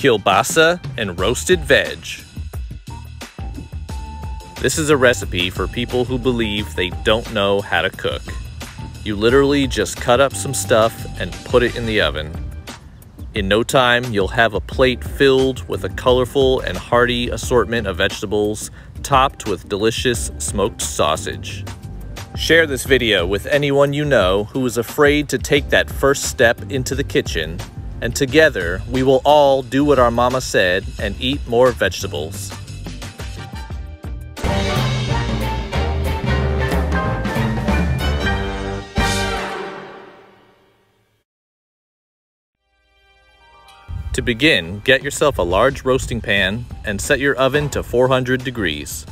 Kielbasa and roasted veg. This is a recipe for people who believe they don't know how to cook. You literally just cut up some stuff and put it in the oven. In no time, you'll have a plate filled with a colorful and hearty assortment of vegetables, topped with delicious smoked sausage. Share this video with anyone you know who is afraid to take that first step into the kitchen, and together we will all do what our mama said and eat more vegetables. To begin, get yourself a large roasting pan and set your oven to 400 degrees.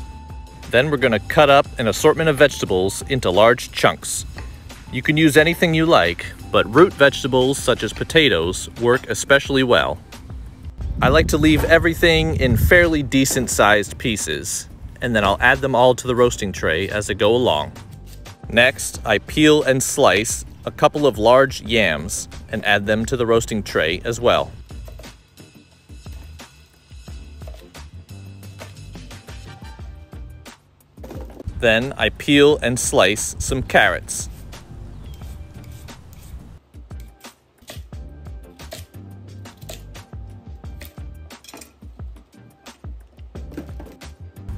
Then we're going to cut up an assortment of vegetables into large chunks. You can use anything you like, but root vegetables such as potatoes work especially well. I like to leave everything in fairly decent sized pieces, and then I'll add them all to the roasting tray as I go along. Next, I peel and slice a couple of large yams and add them to the roasting tray as well. Then I peel and slice some carrots.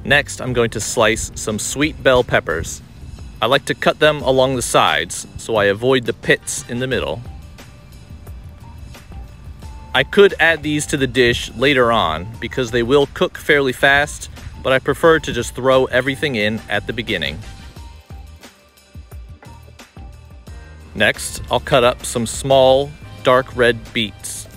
Next, I'm going to slice some sweet bell peppers. I like to cut them along the sides so I avoid the pits in the middle. I could add these to the dish later on because they will cook fairly fast, but I prefer to just throw everything in at the beginning. Next, I'll cut up some small, dark red beets.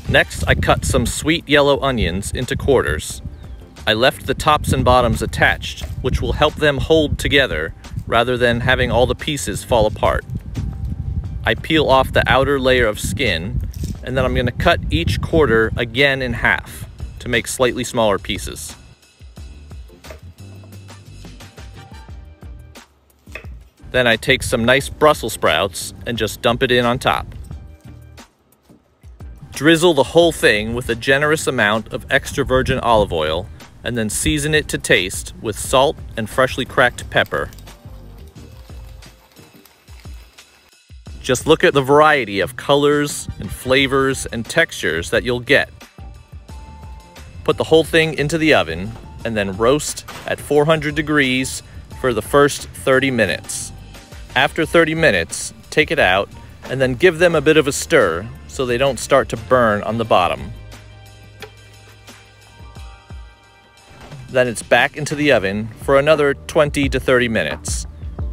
Next, I cut some sweet yellow onions into quarters. I left the tops and bottoms attached, which will help them hold together rather than having all the pieces fall apart. I peel off the outer layer of skin, and then I'm going to cut each quarter again in half to make slightly smaller pieces. Then I take some nice Brussels sprouts and just dump it in on top. Drizzle the whole thing with a generous amount of extra virgin olive oil, and then season it to taste with salt and freshly cracked pepper. Just look at the variety of colors and flavors and textures that you'll get. Put the whole thing into the oven and then roast at 400 degrees for the first 30 minutes. After 30 minutes, take it out and then give them a bit of a stir so they don't start to burn on the bottom. Then it's back into the oven for another 20 to 30 minutes.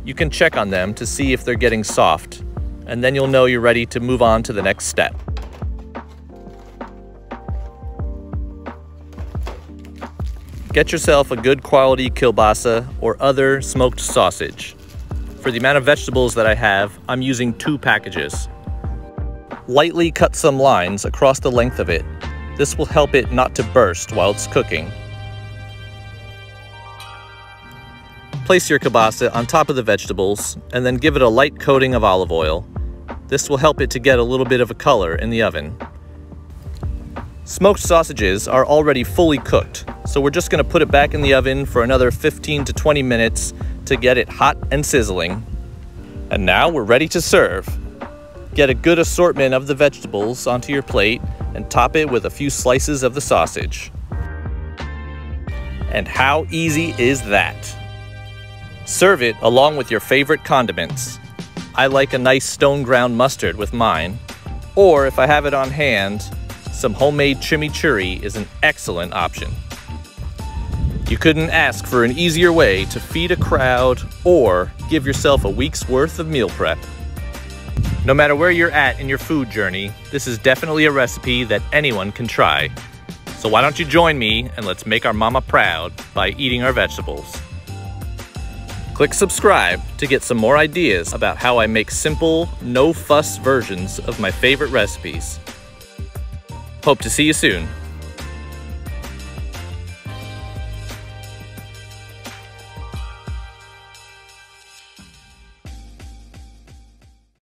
You can check on them to see if they're getting soft, and then you'll know you're ready to move on to the next step. Get yourself a good quality kielbasa or other smoked sausage. For the amount of vegetables that I have, I'm using 2 packages. Lightly cut some lines across the length of it. This will help it not to burst while it's cooking. Place your kielbasa on top of the vegetables and then give it a light coating of olive oil. This will help it to get a little bit of a color in the oven. Smoked sausages are already fully cooked, so we're just going to put it back in the oven for another 15 to 20 minutes to get it hot and sizzling. And now we're ready to serve. Get a good assortment of the vegetables onto your plate and top it with a few slices of the sausage. And how easy is that? Serve it along with your favorite condiments. I like a nice stone ground mustard with mine, or if I have it on hand, some homemade chimichurri is an excellent option. You couldn't ask for an easier way to feed a crowd or give yourself a week's worth of meal prep. No matter where you're at in your food journey, this is definitely a recipe that anyone can try. So why don't you join me and let's make our mama proud by eating our vegetables. Click subscribe to get some more ideas about how I make simple, no-fuss versions of my favorite recipes. Hope to see you soon.